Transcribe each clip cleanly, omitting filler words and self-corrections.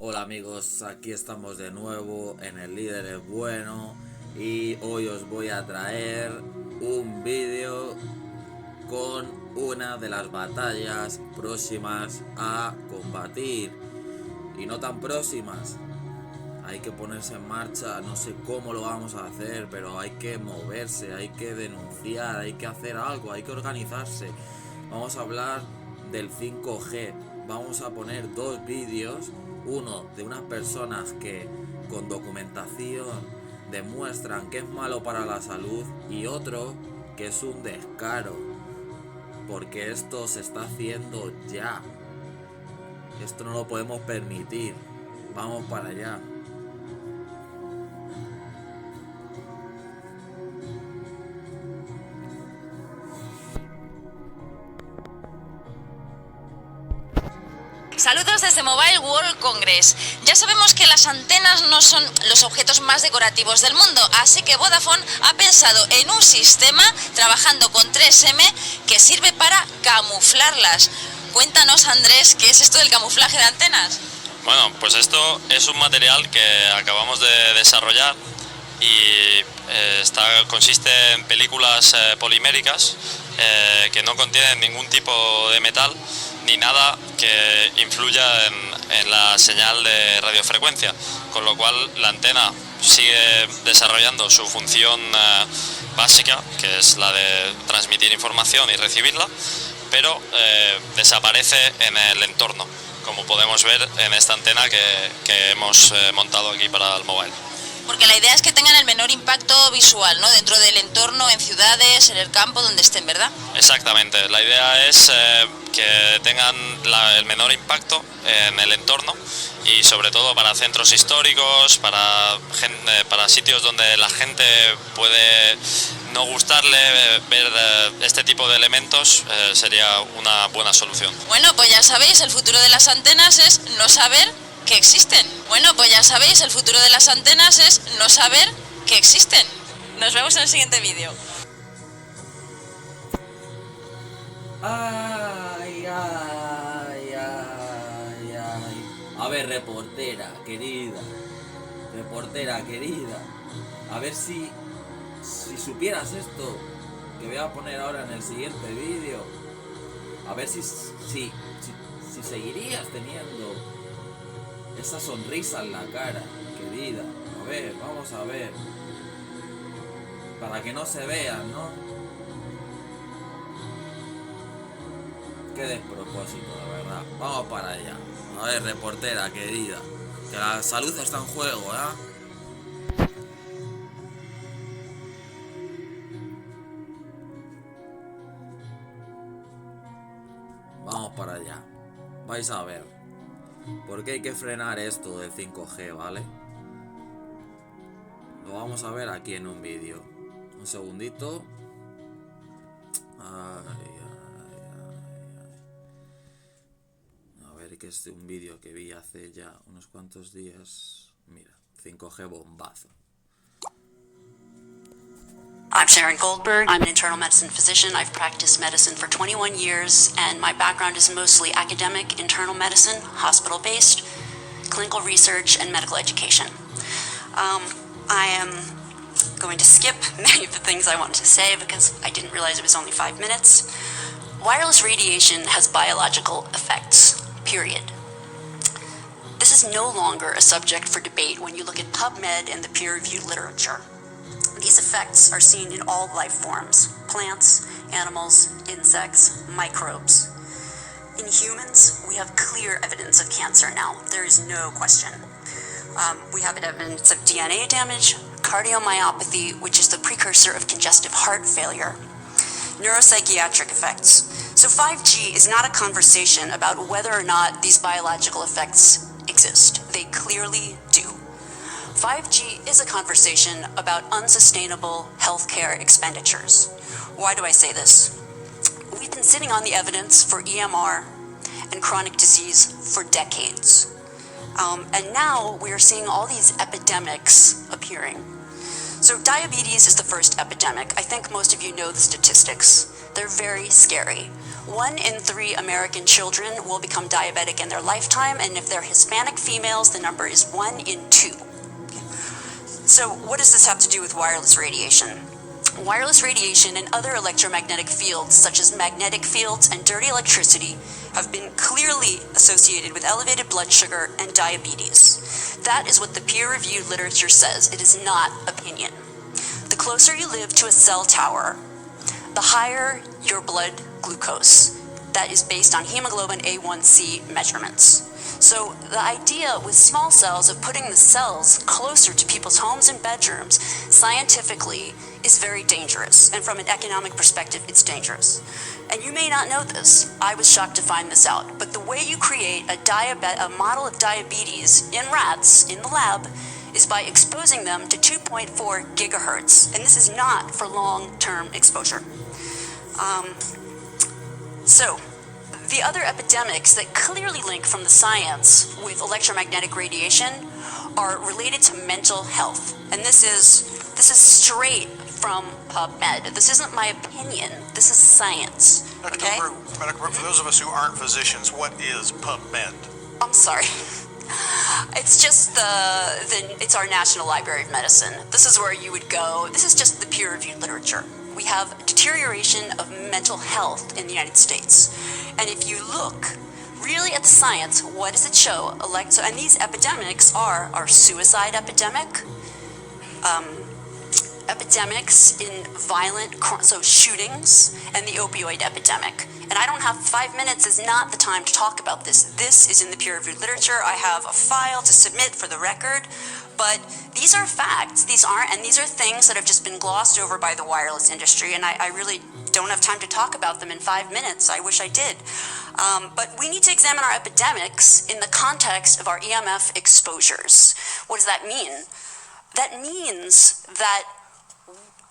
Hola amigos, aquí estamos de nuevo en el Líder es Bueno y hoy os voy a traer un vídeo con una de las batallas próximas a combatir y no tan próximas. Hay que ponerse en marcha, no sé cómo lo vamos a hacer, pero hay que moverse, hay que denunciar, hay que hacer algo, hay que organizarse. Vamos a hablar del 5G, vamos a poner dos vídeos, uno de unas personas que con documentación demuestran que es malo para la salud y otro que es un descaro, porque esto se está haciendo ya. Esto no lo podemos permitir. Vamos para allá. Saludos desde Mobile World Congress. Ya sabemos que las antenas no son los objetos más decorativos del mundo, así que Vodafone ha pensado en un sistema trabajando con 3M que sirve para camuflarlas. Cuéntanos, Andrés, ¿qué es esto del camuflaje de antenas? Bueno, pues esto es un material que acabamos de desarrollar y consiste en películas poliméricas que no contienen ningún tipo de metal ni nada que influya en la señal de radiofrecuencia, con lo cual la antena sigue desarrollando su función básica, que es la de transmitir información y recibirla, pero desaparece en el entorno, como podemos ver en esta antena que hemos montado aquí para el mobile. Porque la idea es que tengan el menor impacto visual, ¿no? Dentro del entorno, en ciudades, en el campo, donde estén, ¿verdad? Exactamente, la idea es que tengan el menor impacto en el entorno y sobre todo para centros históricos, para sitios donde la gente puede no gustarle ver este tipo de elementos, sería una buena solución. Bueno, pues ya sabéis, el futuro de las antenas es no saber que existen. Bueno, pues ya sabéis, el futuro de las antenas es no saber que existen. Nos vemos en el siguiente vídeo. Ay. A ver, reportera querida, a ver si supieras esto que voy a poner ahora en el siguiente vídeo, a ver si seguirías teniendo esa sonrisa en la cara, querida. A ver, vamos a ver, para que no se vean, ¿no? Qué despropósito, de verdad. Vamos para allá. A ver, reportera querida, que la salud está en juego, ¿eh? Vamos para allá. Vais a ver. Porque hay que frenar esto del 5G, ¿vale? Lo vamos a ver aquí en un vídeo. Un segundito. A ver, que es de un vídeo que vi hace ya unos cuantos días. Mira, 5G bombazo. I'm Sharon Goldberg. I'm an internal medicine physician. I've practiced medicine for 21 years, and my background is mostly academic, internal medicine, hospital-based, clinical research, and medical education. I am going to skip many of the things I wanted to say because I didn't realize it was only 5 minutes. Wireless radiation has biological effects, period. This is no longer a subject for debate when you look at PubMed and the peer-reviewed literature. These effects are seen in all life forms: plants, animals, insects, microbes. In humans, we have clear evidence of cancer now. There is no question. We have evidence of DNA damage, cardiomyopathy, which is the precursor of congestive heart failure, neuropsychiatric effects. So 5G is not a conversation about whether or not these biological effects exist. They clearly do. 5G is a conversation about unsustainable healthcare expenditures. Why do I say this? We've been sitting on the evidence for EMR and chronic disease for decades. And now we are seeing all these epidemics appearing. So diabetes is the first epidemic. I think most of you know the statistics. They're very scary. 1 in 3 American children will become diabetic in their lifetime, and if they're Hispanic females, the number is 1 in 2. So what does this have to do with wireless radiation? Wireless radiation and other electromagnetic fields, such as magnetic fields and dirty electricity, have been clearly associated with elevated blood sugar and diabetes. That is what the peer-reviewed literature says. It is not opinion. The closer you live to a cell tower, the higher your blood glucose. That is based on hemoglobin A1C measurements. So the idea with small cells of putting the cells closer to people's homes and bedrooms scientifically is very dangerous. And from an economic perspective, it's dangerous. And you may not know this. I was shocked to find this out. But the way you create a model of diabetes in rats in the lab is by exposing them to 2.4 gigahertz. And this is not for long-term exposure. So the other epidemics that clearly link from the science with electromagnetic radiation are related to mental health. And this is straight from PubMed. This isn't my opinion. This is science. Okay? For those of us who aren't physicians, what is PubMed? I'm sorry. It's just it's our National Library of Medicine. This is where you would go. This is just the peer-reviewed literature. We have deterioration of mental health in the United States. And if you look really at the science, what does it show? And these epidemics are our suicide epidemic, epidemics in violent, shootings, and the opioid epidemic. And I don't have 5 minutes is not the time to talk about this. This is in the peer-reviewed literature. I have a file to submit for the record. But these are facts. These are things that have just been glossed over by the wireless industry, and I really don't have time to talk about them in 5 minutes. I wish I did. But we need to examine our epidemics in the context of our EMF exposures. What does that mean? That means that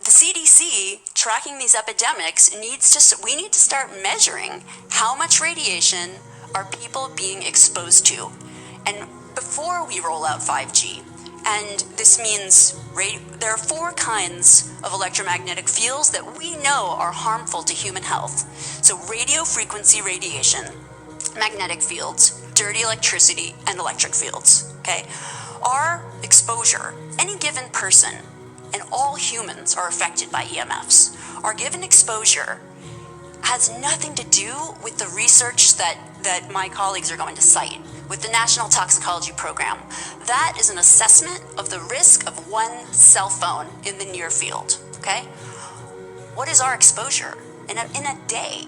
the CDC, tracking these epidemics, we need to start measuring how much radiation are people being exposed to. And before we roll out 5G, and this means there are 4 kinds of electromagnetic fields that we know are harmful to human health. So radio frequency radiation, magnetic fields, dirty electricity, and electric fields. Okay? Our exposure, any given person, and all humans are affected by EMFs. Our given exposure has nothing to do with the research that my colleagues are going to cite with the National Toxicology Program. That is an assessment of the risk of 1 cell phone in the near field, okay? What is our exposure in a day?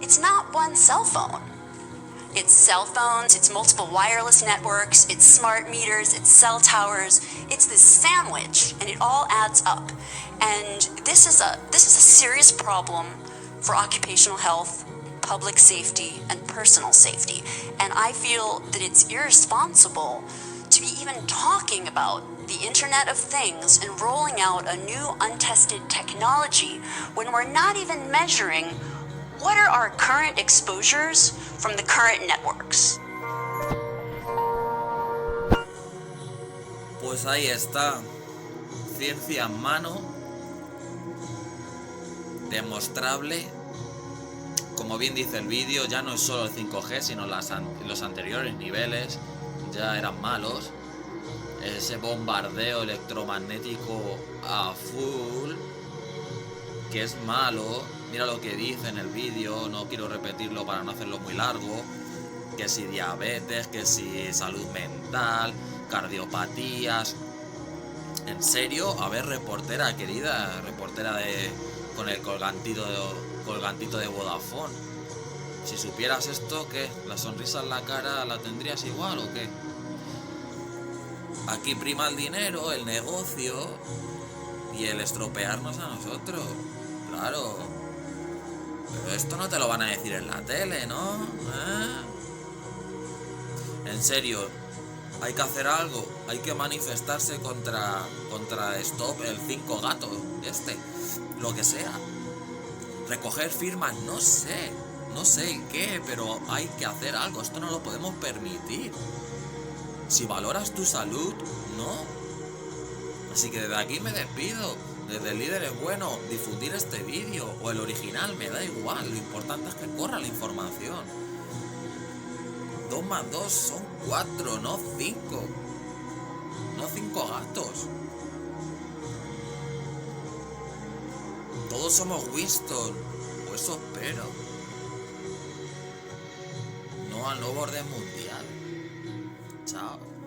It's not 1 cell phone. It's cell phones, it's multiple wireless networks, it's smart meters, it's cell towers. It's this sandwich, and it all adds up. And this is a serious problem for occupational health, public safety, and personal safety. And I feel that it's irresponsible to be even talking about the Internet of Things and rolling out a new untested technology when we're not even measuring what are our current exposures from the current networks. Pues ahí está, ciencia en mano, demostrable. Como bien dice el vídeo, ya no es solo el 5G, sino los anteriores niveles ya eran malos. Ese bombardeo electromagnético a full, que es malo. Mira lo que dice en el vídeo, no quiero repetirlo para no hacerlo muy largo. Que si diabetes, que si salud mental, cardiopatías. En serio, a ver, reportera querida, reportera con el colgantito de Vodafone. Si supieras esto, ¿qué? ¿La sonrisa en la cara la tendrías igual o qué? Aquí prima el dinero, el negocio y el estropearnos a nosotros. Claro. Pero esto no te lo van a decir en la tele, ¿no? En serio, hay que hacer algo. Hay que manifestarse contra Stop, el cinkGato, lo que sea. Recoger firmas, no sé qué, pero hay que hacer algo. Esto no lo podemos permitir. Si valoras tu salud, no. Así que desde aquí me despido. Desde el líder es bueno difundir este vídeo o el original, me da igual. Lo importante es que corra la información. 2 más 2 son 4, no 5. No 5 gatos. Todos somos Winston, o eso espero. No al nuevo orden mundial. Chao.